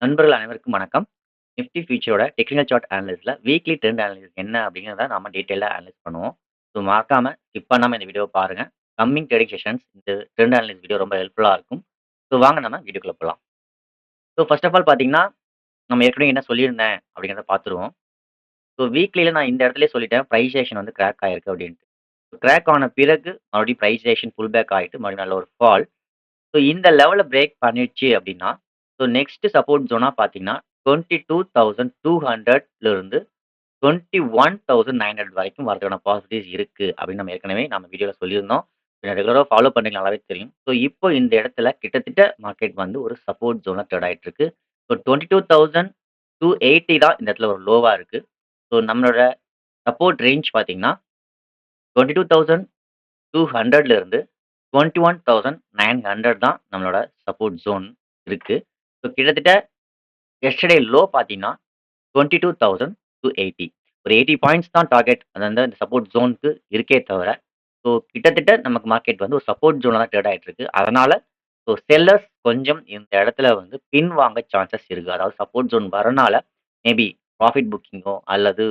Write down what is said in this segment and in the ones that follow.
நண்பர்கள் அனைவருக்கும் வணக்கம். நிஃப்டி ஃபியூச்சரோட டெக்னிக்கல் சார்ட் அனாலிசிஸ்ல வீக்லி ட்ரெண்ட் அனாலிசிஸ் என்ன அப்படிங்கிறத நாம டீட்டெயிலா அனலைஸ் பண்ணுவோம். ஸோ மறக்காம ஸ்கிப் பண்ணாம இந்த வீடியோவ பாருங்க. கம்மிங் ட்ரேடிங் செஷன்ஸ் இந்த ட்ரெண்ட் அனாலிசிஸ் வீடியோ ரொம்ப ஹெல்ப்ஃபுல்லா இருக்கும். ஸோ வாங்க நம்ம வீடியோக்குள்ள போலாம். ஸோ ஃபர்ஸ்ட் ஆஃப் ஆல் பார்த்தீங்கன்னா, நம்ம ஏற்கனவே என்ன சொல்லியிருந்தேன் அப்படிங்கிறத பார்த்துருவோம். ஸோ வீக்லில நான் இந்த இடத்துலயே சொல்லிட்டேன் பிரைஸ் ஆக்ஷன் வந்து கிராக் ஆயிருக்கு அப்படின்ட்டு. கிராக் ஆன பிறகு மறுபடியும் பிரைஸ் ஆக்ஷன் புல் பேக் ஆயிட்டு மறுபடியும் நல்ல ஒரு ஃபால். ஸோ இந்த லெவல பிரேக் பண்ணிடுச்சு அப்படின்னா, ஸோ நெக்ஸ்ட் சப்போர்ட் ஜோனா பார்த்தீங்கன்னா, 22,200ல இருந்து 21,900 வரைக்கும் வரதுக்கான பாசிபிலிட்டீஸ் இருக்கு அப்படின்னு நம்ம வீடியோல சொல்லியிருந்தோம். ரெகுலரா ஃபாலோ பண்றீங்க நல்லாவே தெரியும். ஸோ இப்போ இந்த இடத்துல கிட்டத்தட்ட மார்க்கெட் வந்து ஒரு சப்போர்ட் ஜோனா ட்ரேட் ஆயிட்டு இருக்கு. ஸோ 22,280 தான் இந்த இடத்துல ஒரு லோவா இருக்கு. ஸோ நம்மளோட சப்போர்ட் ரேஞ்ச் பார்த்தீங்கன்னா, 22,200ல இருந்து 21,900 தான் நம்மளோட சப்போர்ட் ஜோன் இருக்கு. ஸோ கிட்டத்தட்ட எஸ்டர்டே லோ பார்த்தீங்கன்னா 22,280 ஒரு 80 பாயிண்ட்ஸ் தான் டார்கெட். அது வந்து அந்த சப்போர்ட் ஜோனுக்கு இருக்கே தவிர, ஸோ கிட்டத்தட்ட நமக்கு மார்க்கெட் வந்து ஒரு சப்போர்ட் ஜோன்ல தான் ட்ரேட் ஆயிட்டு இருக்கு. அதனால ஸோ செல்லர்ஸ் கொஞ்சம் இந்த இடத்துல வந்து பின்வாங்க சான்சஸ் இருக்கு. அதாவது சப்போர்ட் ஜோன் வரனால மேபி ப்ராஃபிட் புக்கிங்கோ அல்லது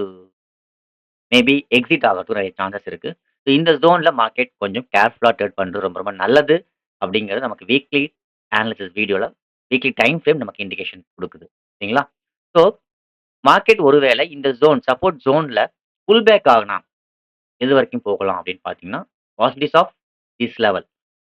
மேபி எக்ஸிட் ஆகறதுக்கு நெறைய சான்சஸ் இருக்கு. ஸோ இந்த ஜோன்ல மார்க்கெட் கொஞ்சம் கேர்ஃபுல்லா ட்ரேட் பண்றது ரொம்ப ரொம்ப நல்லது அப்படிங்கிறது நமக்கு வீக்லி அனாலிசிஸ் வீடியோல வீக்லி டைம் ஃப்ரேம் நமக்கு இண்டிகேஷன் குடுக்குது. சரிங்களா? ஸோ மார்க்கெட் ஒருவேளை இந்த ஜோன் சப்போர்ட் ஜோன்ல புல் பேக் ஆகுனா எது வரைக்கும் போகலாம் அப்படின்னு பார்த்தீங்கன்னா, பாசிபிலிட்டீஸ் ஆஃப் திஸ் லெவல்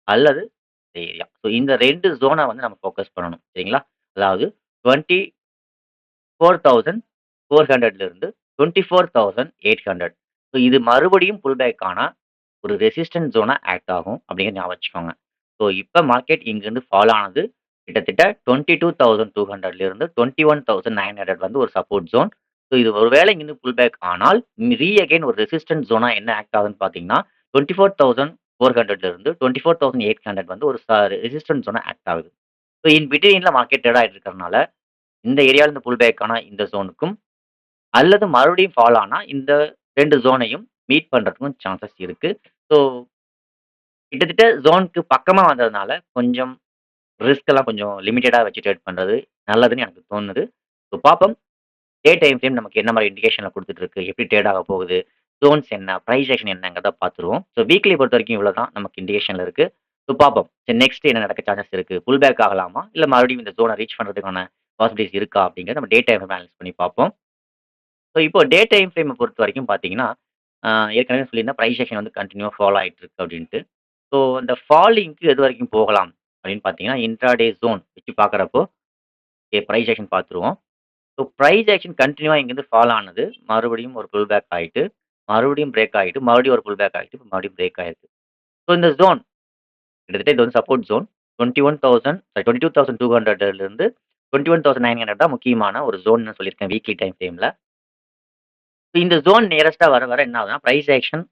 அல்லது இந்த ஏரியா. ஸோ இந்த 2 ஜோன வந்து நம்ம ஃபோக்கஸ் பண்ணணும். சரிங்களா? அதாவது 24,400 இருந்து 24,800. ஸோ இது மறுபடியும் புல் பேக் ஆனா ஒரு ரெசிஸ்டன்ஸ் ஜோனா ஆக்ட் ஆகும் அப்படிங்கிறத ஞாபகம் வச்சுக்கோங்க. ஸோ இப்ப மார்க்கெட் இங்கிருந்து ஃபால் ஆனது கிட்டத்தட்ட 22,200ல இருந்து 21,900 வந்து ஒரு சப்போர்ட் ஜோன். ஸோ இது ஒருவேளை இங்கிருந்து புல் பேக் ஆனால் அகைன் ஒரு ரெசிஸ்டன்ஸ் ஜோனா என்ன ஆக்ட் ஆகுதுன்னு பார்த்தீங்கன்னா, 24,400ல இருந்து 24,800 வந்து ஒரு ரெசிஸ்டன்ஸ் ஜோனா ஆக்ட் ஆகுது. ஸோ இன் பிட்வீன்ல மார்க்கெட் ட்ரேட் ஆயிட்டு இருக்கிறதுனால இந்த ஏரியால இருந்து புல் பேக் ஆனா இந்த ஜோனுக்கும் அல்லது மறுபடியும் ஃபால் ஆனா இந்த 2 ஜோனையும் மீட் பண்றதுக்கும் சான்சஸ் இருக்கு. ஸோ கிட்டத்தட்ட ஜோனுக்கு பக்கமா வந்ததுனால, கொஞ்சம் ரிஸ்க் எல்லாம் கொஞ்சம் லிமிட்டடா வச்சு ட்ரேட் பண்றது நல்லதுன்னு எனக்கு தோணுது. ஸோ பார்ப்போம். டே டைம் ஃப்ரேம் நமக்கு என்ன மாரி இண்டிகேஷன்ல குடுத்துட்டு இருக்கு? எப்படி ட்ரேட் ஆக போகுது? ஜோன்ஸ் என்ன? பிரைஸ் ஆக்ஷன் என்னங்கிறத பார்த்துருவோம். ஸோ வீக்லி பொறுத்தவரைக்கும் இவ்வளோ தான் நமக்கு இண்டிகேஷன்ல இருக்கு. ஸோ பார்ப்போம். சரி நெக்ஸ்ட் என்ன நடக்க சான்சஸ் இருக்கு? புல் பேக் ஆகலாமா? இல்ல மறுபடியும் இந்த ஜோன ரீச் பண்றதுக்கான பாசிபிலிட்டீஸ் இருக்கா? அப்படிங்கிறத நம்ம டே டைம் ஃப்ரேம் அனலைஸ் பண்ணி பார்ப்போம். ஸோ இப்போ டே டைம் ஃப்ரேம பொறுத்தவரைக்கும் பார்த்தீங்கன்னா, அ ஏற்கனவே சொல்லியிருந்தேன் பிரைஸ் ஆக்ஷன் வந்து கன்டினியூவா ஃபாலோ ஆயிட்டு இருக்கு அப்படின்ட்டு. ஸோ அந்த ஃபாலிங்க்கு எது வரைக்கும் போகலாம் அப்படின்னு பார்த்தீங்கன்னா, இன்ட்ராடே ஜோன் வச்சு பார்க்குறப்போ, பிரைஸ் ஆக்ஷன் பார்த்துருவோம். ஸோ பிரைஸ் ஆக்ஷன் கன்டினியூவா இங்கேருந்து ஃபால் ஆனது, மறுபடியும் ஒரு புல் பேக் ஆயிட்டு, மறுபடியும் பிரேக் ஆயிட்டு, மறுபடியும் ஒரு புல் பேக் ஆயிட்டு, இப்ப மறுபடியும் பிரேக் ஆயிருக்கு. ஸோ இந்த ஜோன் கிட்டத்தட்ட இது வந்து சப்போர்ட் ஜோன் 22,200லிருந்து 21,900 தான் முக்கியமான ஒரு ஜோன்னு சொல்லியிருக்கேன் வீக்லி டைம் ஃப்ரேம்ல. இந்த ஜோன் நியரஸ்ட்டா வர வர என்ன ஆகுதுன்னா, பிரைஸ் ஆக்ஷன்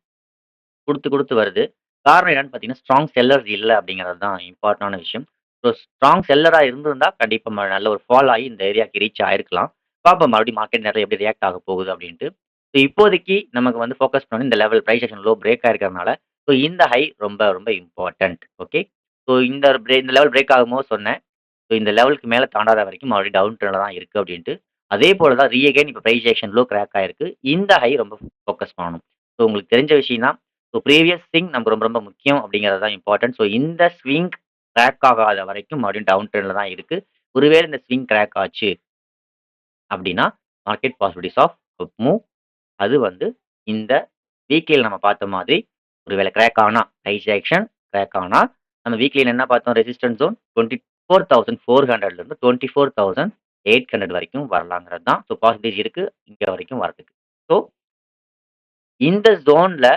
குடுத்து, குடுத்து வருது. காரணம் என்னன்னு பார்த்தீங்கன்னா, ஸ்ட்ராங் செல்லர்ஸ் இல்ல அப்படிங்கிறது தான் இம்பார்ட்டன்டான விஷயம். ஸோ ஸ்ட்ராங் செல்லரா இருந்திருந்தா, கண்டிப்பா நல்ல ஒரு ஃபால் ஆகி இந்த ஏரியாக்கு ரீச் ஆயிருக்கலாம். பார்ப்போம் மறுபடியும் மார்க்கெட் நேரம் எப்படி ரியாக்ட் ஆக போகுது அப்படின்ட்டு. ஸோ இப்போதைக்கு நமக்கு வந்து ஃபோக்கஸ் பண்ணி இந்த level price action low break ஆயிருக்கிறதுனால, ஸோ இந்த ஹை ரொம்ப ரொம்ப இம்பார்ட்டன்ட். ஓகே. ஸோ இந்த லெவல் பிரேக் ஆகும்போது சொன்னேன். ஸோ இந்த லெவலுக்கு மேல தாண்டாத வரைக்கும் மறுபடியும் டவுன் ட்ரெண்ட்ல தான் இருக்கு அப்படின்ட்டு. அதே போல தான் அகைன் இப்ப பிரைஸ் ஆக்ஷன் லோ கிராக் ஆயிருக்கு. இந்த ஹை ரொம்ப ஃபோக்கஸ் பண்ணணும். ஸோ உங்களுக்கு தெரிஞ்ச விஷயம் தான். ஸோ ப்ரீவியஸ் ஸ்விங் நமக்கு ரொம்ப ரொம்ப முக்கியம் அப்படிங்கிறது தான் இம்பார்ட்டன்ட். ஸோ இந்த ஸ்விங் கிராக் ஆகாத வரைக்கும் மறுபடியும் டவுன் ட்ரெண்ட்ல தான் இருக்கு. ஒருவேளை இந்த ஸ்விங் கிராக் ஆச்சு அப்படின்னா, மார்க்கெட் பாசிபிலிட்டீஸ் ஆஃப் மூவ் அது வந்து இந்த வீக்லில நம்ம பார்த்த மாதிரி ஒருவேளை கிராக் ஆனா பிரைஸ் ஆக்ஷன் கிராக் ஆனா, நம்ம வீக்லில என்ன பார்த்தோம் ரெசிஸ்டன்ஸ் ஜோன் 24,400ல இருந்து 24,800 வரைக்கும் வரலாங்கிறது தான். ஸோ பாசிபிலிட்டீஸ் இருக்கு இங்க வரைக்கும் வரதுக்கு. ஸோ இந்த ஜோன்ல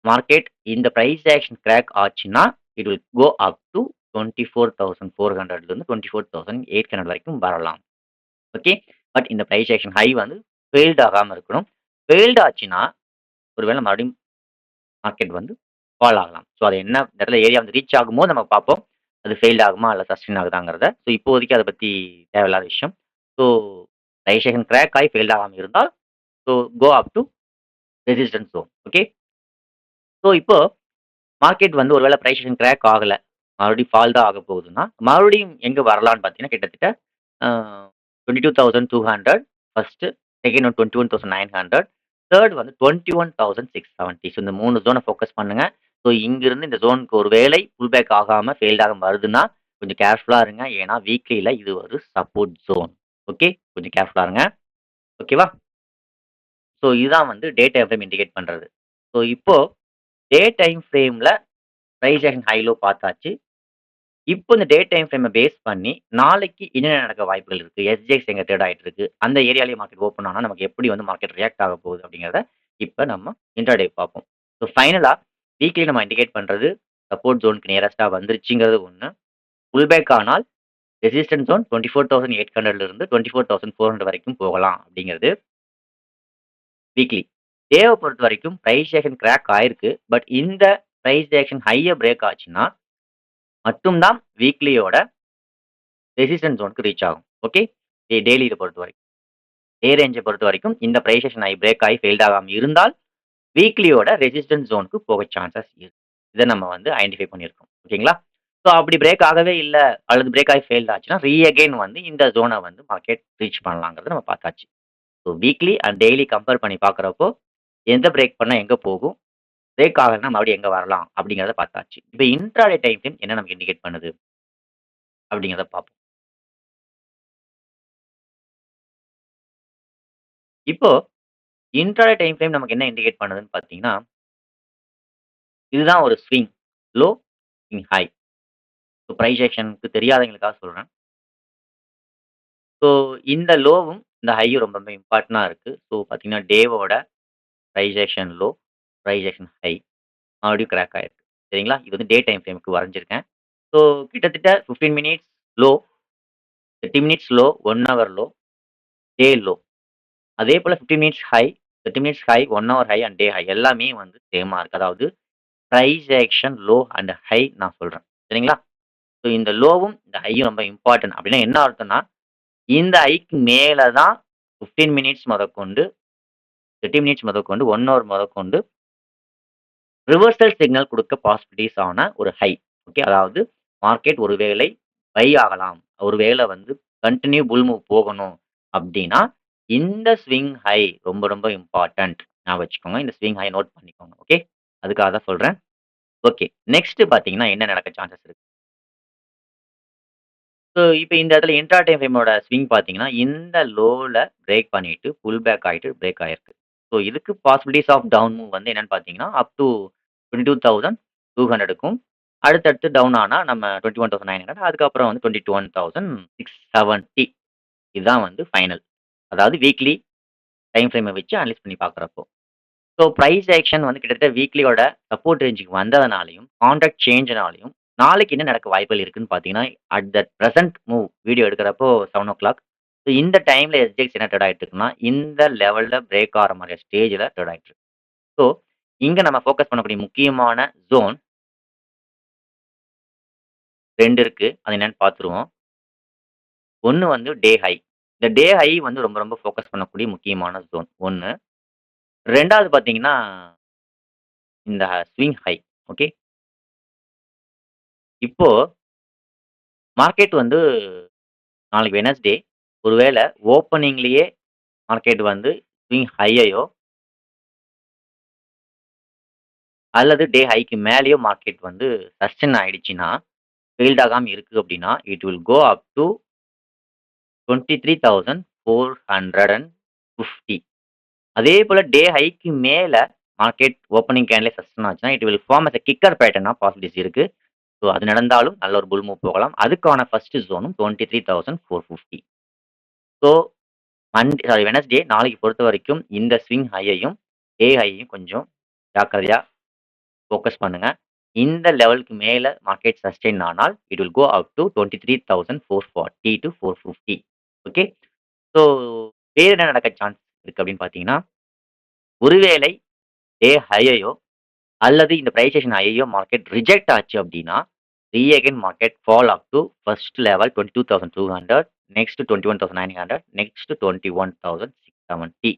மார்க்கெட் இந்த பிரைஸ் ஆக்ஷன் கிராக் ஆச்சுன்னா, it will go up to 24,400ல இருந்து 24,800 வரைக்கும் வரலாம். ஓகே. பட் இந்த பிரைஸ் ஆக்ஷன் ஹை வந்து ஃபெயில்ட் ஆகாம இருக்கணும். ஃபெயில்ட் ஆச்சுன்னா, ஒருவேளை மறுபடியும் மார்க்கெட் வந்து ஃபால் ஆகலாம். ஸோ அது என்ன இடத்துல ஏரியா வந்து ரீச் ஆகும்போது நம்ம பார்ப்போம். அது ஃபெயில்ட் ஆகுமா? இல்ல சஸ்டெயின் ஆகுதாங்கிறத. ஸோ இப்போதைக்கு அத பத்தி தேவையில்லாத விஷயம். ஸோ பிரைஸ் ஆக்ஷன் கிராக் ஆகி ஃபெயில்ட் ஆகாம இருந்தால், so go up to resistance zone. Okay. So இப்போ மார்க்கெட் வந்து ஒருவேளை பிரைஸ் ஆக்ஷன் கிராக் ஆகல. மறுபடியும் ஃபால் தான் ஆக போகுதுன்னா, மறுபடியும் எங்க வரலான்னு பார்த்தீங்கன்னா, கிட்டத்தட்ட அ 22,200 ஃபர்ஸ்ட், செகண்ட் வந்து 21,900, தேர்ட் வந்து 21,670. ஸோ இந்த 3 ஜோன ஃபோக்கஸ் பண்ணுங்க. ஸோ இங்கிருந்து இந்த ஜோனுக்கு ஒரு வேளை புல் பேக் ஆகாம, ஃபெயில்ட் ஆகாம வருதுன்னா, கொஞ்சம் கேர்ஃபுல்லா இருங்க. ஏன்னா வீக்லில இது ஒரு சப்போர்ட் ஜோன். ஓகே. கொஞ்சம் கேர்ஃபுல்லா இருங்க. ஓகேவா? ஸோ இதுதான் வந்து டே டைம் ஃப்ரேம் இண்டிகேட் பண்றது. ஸோ இப்போ டே டைம் ஃப்ரேம்ல பிரைஸ் ஆக்ஷன் ஹை, லோ பார்த்தாச்சு. இப்போ இந்த டே டைம் ஃப்ரேம பேஸ் பண்ணி, நாளைக்கு என்னென்ன நடக்க வாய்ப்புகள் இருக்கு? எஸ்ஜிஎக்ஸ் எங்க ட்ரேட் ஆயிட்டு இருக்கு? அந்த ஏரியாலயே மார்க்கெட் ஓப்பன் ஆனா, நமக்கு எப்படி வந்து மார்க்கெட் ரியாக்ட் ஆக போகுது? அப்படிங்கிறத இப்ப நம்ம இன்ட்ராடே பார்ப்போம். ஸோ ஃபைனலா வீக்லி நம்ம இண்டிகேட் பண்றது, சப்போர்ட் ஜோனுக்கு நியரஸ்ட்டா வந்துருச்சுங்கிறது ஒண்ணு. புல் பேக் ஆனால் ரெசிஸ்டன்ஸ் ஜோன் 24,800 இருந்து 24,400 வரைக்கும் போகலாம் அப்படிங்கிறது வீக்லி. டேவ பொறுத்தவரைக்கும் பிரைஸ் ஆக்ஷன் கிராக் ஆயிருக்கு. பட் இந்த பிரைஸ் ஆக்ஷன் ஹைய பிரேக் ஆச்சுன்னா, மட்டும் தான் வீக்லியோட ரெசிஸ்டன்ஸ் ஜோனுக்கு ரீச் ஆகும். ஓகே. டெய்லி இத பொறுத்தவரைக்கும். டே ரேஞ்ச பொறுத்தவரைக்கும் இந்த பிரைஸ் ஆக்ஷன் ஹை பிரேக் ஆகி ஃபெயில்ட் ஆகாம இருந்தால், வீக்லியோட ரெசிஸ்டன்ஸ் ஜோனுக்கு போக சான்ஸஸ் இருக்கு. இத நம்ம வந்து ஐடென்டிஃபை பண்ணியிருக்கோம். ஓகேங்களா? ஸோ அப்படி பிரேக் ஆகவே இல்ல, அல்லது பிரேக் ஆகி ஃபெயில்ட் ஆச்சுன்னா, அகைன் வந்து இந்த ஜோன வந்து மார்க்கெட் ரீச் பண்ணலாங்கிறத நம்ம பார்த்தாச்சு. So weekly and daily compare பண்ணி பார்க்குறப்போ, எந்த பிரேக் பண்ணா எங்க போகும்? பிரேக் ஆகலன்னா மறுபடியும் எங்க வரலாம்? அப்படிங்கிறத பார்த்தாச்சு. இப்ப இன்ட்ராடே டைம் ஃப்ரேம் என்ன நமக்கு இண்டிகேட் பண்ணுது? அப்படிங்கிறத பார்ப்போம். இப்போ இன்ட்ராடே டைம் ஃப்ரேம் நமக்கு என்ன இண்டிகேட் பண்ணுதுன்னு பார்த்தீங்கன்னா, இதுதான் ஒரு swing. Low, swing high. So price ஆக்ஷனுக்கு தெரியாதவங்களுக்காக சொல்றேன். ஸோ இந்த லோவும், இந்த ஹையும் ரொம்ப ரொம்ப இம்பார்ட்டன்ட்டா இருக்கு. ஸோ பார்த்தீங்கன்னா, டேவோட price action low, price action high மறுபடியும் கிராக் ஆயிருக்கு. சரிங்களா? இது வந்து டே டைம் ஃப்ரேம்க்கு வரைஞ்சிருக்கேன். ஸோ கிட்டத்தட்ட 15 minutes low, 30 minutes low, 1 hour low, day low. அதேபோல 15 minutes high, 30 minutes high, 1 hour high and day high எல்லாமே வந்து சேமா இருக்கு. அதாவது price action low and high நான் சொல்றேன். சரிங்களா? ஸோ இந்த லோவும், இந்த ஹையும் ரொம்ப இம்பார்ட்டன்ட். அப்படின்னா என்ன அர்த்தம்னா, இந்த ஹைக்கு மேல தான் 15 மினிட்ஸ் முதற்கொண்டு, 30 மினிட்ஸ் முதற்கொண்டு, 1 ஹவர் முதற்கொண்டு ரிவர்சல் சிக்னல் குடுக்க பாசிபிலிட்டீஸ் ஆன ஒரு ஹை. ஓகே. அதாவது மார்க்கெட் ஒருவேளை பை ஆகலாம். ஒருவேளை வந்து கன்டின்யூ புல் மூவ் போகணும் அப்டின்னா, இந்த ஸ்விங் ஹை ரொம்ப ரொம்ப இம்பார்ட்டன்ட். ஞாபகம் வச்சுக்கோங்க. இந்த ஸ்விங் ஹை நோட் பண்ணிக்கோங்க. ஓகே. அதுக்காக தான் சொல்றேன். ஓகே. நெக்ஸ்ட் பார்த்தீங்கன்னா, என்ன நடக்க சான்சஸ் இருக்கு? ஸோ இப்ப இந்த இடத்துல இன்ட்ரா டே ஃப்ரேமோட ஸ்விங் பார்த்தீங்கன்னா, இந்த லோல பிரேக் பண்ணிட்டு புல் பேக் ஆயிட்டு பிரேக் ஆயிருக்கு. ஸோ இதுக்கு பாசிபிலிட்டீஸ் ஆஃப் டவுன் மூவ் வந்து என்னன்னு பார்த்தீங்கன்னா, அப் டூ 22,200க்கும் அடுத்தடுத்து டவுன் ஆனா நம்ம 21,900 அதுக்கப்புறம் வந்து 21,670 இதுதான் வந்து ஃபைனல். அதாவது வீக்லி டைம் ஃப்ரேம வச்சு அனலைஸ் பண்ணி பார்க்குறப்போ. ஸோ பிரைஸ் ஆக்ஷன் வந்து கிட்டத்தட்ட வீக்லியோட சப்போர்ட் ரேஞ்சுக்கு வந்ததுனாலயும், கான்ட்ராக்ட் சேஞ்ச்னாலயும், நாளைக்கு என்ன நடக்க வாய்ப்புகள் இருக்குன்னு பார்த்தீங்கன்னா, at that present move video எடுக்கிறப்போ 7:00. ஸோ இந்த டைம்ல எஸ்ஜிஎக்ஸ் என்ன ட்ரேட் ஆயிட்டு இருக்குன்னா, இந்த லெவல்ல பிரேக் ஆகுற மாரியான ஸ்டேஜ்ல ட்ரேட் ஆயிட்டு இருக்கு. ஸோ இங்க நம்ம ஃபோக்கஸ் பண்ணக்கூடிய முக்கியமான ஜோன் 2 இருக்கு. அது என்னன்னு பார்த்துருவோம். 1 வந்து டே ஹை. இந்த டே ஹை வந்து ரொம்ப ரொம்ப ஃபோக்கஸ் பண்ணக்கூடிய முக்கியமான ஜோன் 1. 2வது பார்த்தீங்கன்னா, இந்த ஸ்விங் ஹை. ஓகே. இப்போ மார்க்கெட் வந்து நாளைக்கு வெட்னஸ்டே. ஒருவேள ஓப்பனிங்லயே மார்க்கெட் வந்து ஸ்விங் ஹையயோ அல்லது டே ஹைக்கு மேலயோ மார்க்கெட் வந்து சஸ்டெயின் ஆயிடுச்சுன்னா, ஃபெயில்ட் ஆகாம இருக்கு அப்டின்னா, it will go up to 23,450. அதேபோல டே ஹைக்கு மேல மார்க்கெட் ஓப்பனிங் கேன்ல சஸ்டெயின் ஆச்சுன்னா, it will form as a kicker பேட்டர்னா பாசிபிலிட்டீஸ் இருக்கு. ஸோ அது நடந்தாலும் நல்ல ஒரு புல் மூவ் போகலாம். அதுக்கான ஃபர்ஸ்ட் ஜோனும் 23,450. ஸோ வெட்னஸ்டே நாளைக்கு பொறுத்தவரைக்கும் இந்த ஸ்விங் ஹையையும், டே ஹையையும் கொஞ்சம் ஜாக்கிரதையா ஃபோக்கஸ் பண்ணுங்க. இந்த லெவலுக்கு மேல மார்க்கெட் சஸ்டெயின் ஆனால், it will go up to 23,440 to 450. Okay. So வேற என்ன நடக்க சான்ஸ் இருக்கு அப்படின்னு பார்த்தீங்கன்னா, ஒருவேளை டே ஹையையோ அல்லது இந்த பிரைஸ் ஆக்ஷன் ஹையையோ மார்க்கெட் ரிஜெக்ட் ஆச்சு அப்படின்னா, again market fall up to first level 22,200, next 21,900, next 21,670.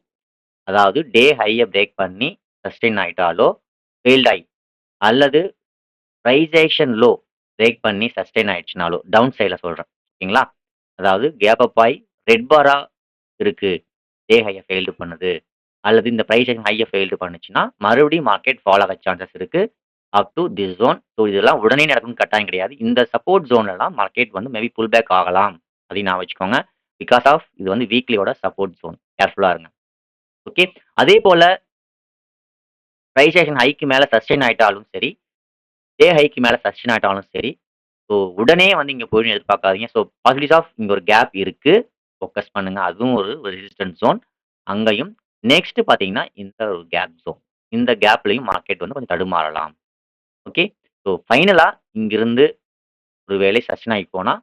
அதாவது டே ஹைய பிரேக் பண்ணி சஸ்டெயின் ஆயிட்டாலோ, ஃபெயில்ட் ஆயி அல்லது பிரைஸ் ஆக்ஷன் பிரேக் பண்ணி சஸ்டெயின் ஆயிடுச்சுனாலோ, டவுன் சைட்ல சொல்றேன். ஓகேங்களா? அதாவது கேப் அப் ஆயி ரெட் பாரா இருக்கு. டே ஹைய ஃபெயில்டு பண்ணுது. அல்லது இந்த பிரைஸ் ஆக்ஷன் ஹைய ஃபெயில்டு பண்ணுச்சுன்னா, மறுபடியும் மார்க்கெட் ஃபால் ஆக சான்சஸ் இருக்கு. அப் டூ திஸ் ஜோன். ஸோ இதெல்லாம் உடனே நடக்கும்னு கட்டாயம் கிடையாது. இந்த சப்போர்ட் ஜோன்லலாம் மார்க்கெட் வந்து மேபி புல் பேக் ஆகலாம். அதையும் ஞாபகம் வச்சுக்கோங்க. பிகாஸ் ஆஃப் இது வந்து வீக்லியோட சப்போர்ட் ஜோன். கேர்ஃபுல்லா இருங்க. ஓகே. அதே போல பிரைஸ் ஆக்ஷன் ஹைக்கு மேல சஸ்டெயின் ஆயிட்டாலும் சரி, டே ஹைக்கு மேல சஸ்டெயின் ஆயிட்டாலும் சரி, ஸோ உடனே வந்து இங்க போயிடும்னு எதிர்பார்க்காதீங்க. ஸோ பாசிபிலிட்டீஸ் ஆஃப் இங்க ஒரு கேப் இருக்கு. ஃபோக்கஸ் பண்ணுங்க. அதுவும் ஒரு ரெசிஸ்டன்ஸ் ஜோன். அங்கயும் நெக்ஸ்ட் பார்த்தீங்கன்னா, இந்த ஒரு கேப் ஜோன். இந்த கேப்லயும் மார்க்கெட் வந்து கொஞ்சம் தடுமாறலாம். ஓகே. ஸோ ஃபைனலா இங்கிருந்து ஒரு வேளை சஸ்டெயின் ஆகி போனா,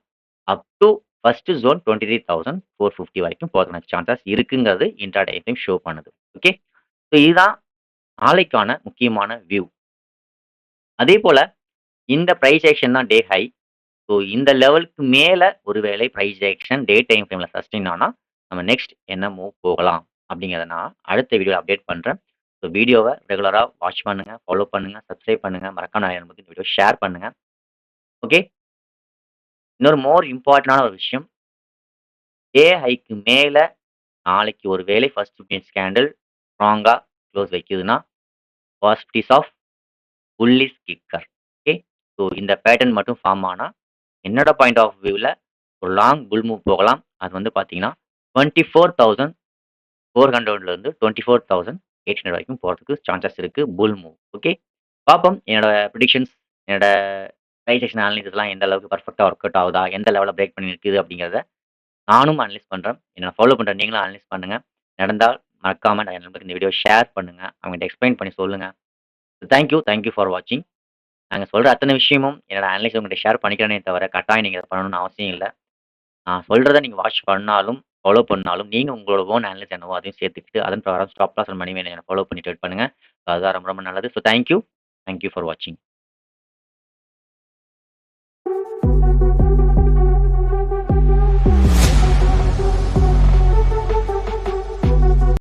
அப் டூ ஃபர்ஸ்ட் ஜோன் 23,450 வரைக்கும் போறதுக்கான சான்சஸ் இருக்குங்கிறது இன்ட்ராடே டைம் ஷோ பண்ணுது. ஓகே. ஸோ இதுதான் நாளைக்கான முக்கியமான வியூ. அதே போல இந்த பிரைஸ் ஆக்ஷன் தான் டே ஹை. ஸோ இந்த லெவலுக்கு மேல ஒருவேளை பிரைஸ் ஆக்ஷன் டே டைம் ஃப்ரேம்ல சஸ்டெயின் ஆனா, நம்ம நெக்ஸ்ட் என்ன மூவ் போகலாம் அப்படிங்கிறத நான் அடுத்த வீடியோல அப்டேட் பண்றேன். ஸோ வீடியோவ ரெகுலரா வாட்ச் பண்ணுங்க, ஃபாலோ பண்ணுங்க, சப்ஸ்கிரைப் பண்ணுங்க. மறக்காம நிறைய நண்பர்களுக்கு இந்த வீடியோ ஷேர் பண்ணுங்க. ஓகே. இன்னொரு மோர் இம்பார்ட்டன்டான ஒரு விஷயம். டே ஹைக்கு மேல நாளைக்கு ஒரு வேளை ஃபர்ஸ்ட் மினிட்ஸ் கேண்டில் ஸ்ட்ராங்கா க்ளோஸ் வைக்குதுன்னா, possibilities of bullish kicker. Okay. So இந்த பேட்டர்ன் மட்டும் ஃபார்ம் ஆனா, என்னோட பாயிண்ட் ஆஃப் வியூல ஒரு லாங் புல் மூவ் போகலாம். அது வந்து பார்த்தீங்கன்னா, 24,400 இருந்து 24,800 வரைக்கும் போறதுக்கு சான்சஸ் இருக்கு புல் மூவ். ஓகே. பார்ப்போம். என்னோட பிரெடிக்ஷன்ஸ், என்னோட பிரைஸ் ஆக்ஷன் அனாலிசிஸ்லாம் எந்த அளவுக்கு பெர்ஃபெக்ட்டா ஒர்க் அவுட் ஆகுதா? எந்த லெவல்ல பிரேக் பண்ணி நிக்குது அப்படிங்கிறத நானும் அனலைஸ் பண்றேன். என்ன ஃபாலோ பண்ற நீங்களும் அனலைஸ் பண்ணுங்க. நடந்தால் மறக்காம நிறைய நண்பருக்கு இந்த வீடியோ ஷேர் பண்ணுங்க. அவங்ககிட்ட எக்ஸ்பிளைன் பண்ணி சொல்லுங்க. தேங்க் யூ ஃபார் வாட்சிங். நாங்க சொல்ற அத்தனை விஷயமும் என்னோட அனலைஸ் உங்ககிட்ட ஷேர் பண்ணிக்கிறேனே தவிர, கட்டாயம் நீங்க இத பண்ணணும்னு அவசியம் இல்ல. நான் சொல்றத நீங்க வாட்ச் பண்ணாலும், ஃபாலோ பண்ணாலும், நீங்க உங்களோட ஓன் அனலைஸ் என்னவோ அதையும் சேர்த்துக்கிட்டு, அதன் பிரகாரம் stop loss and money management follow பண்ணி ட்ரேட் பண்ணுங்க. அதுதான் ரொம்ப ரொம்ப நல்லது. ஸோ தேங்க் யூ ஃபார் வாட்சிங்.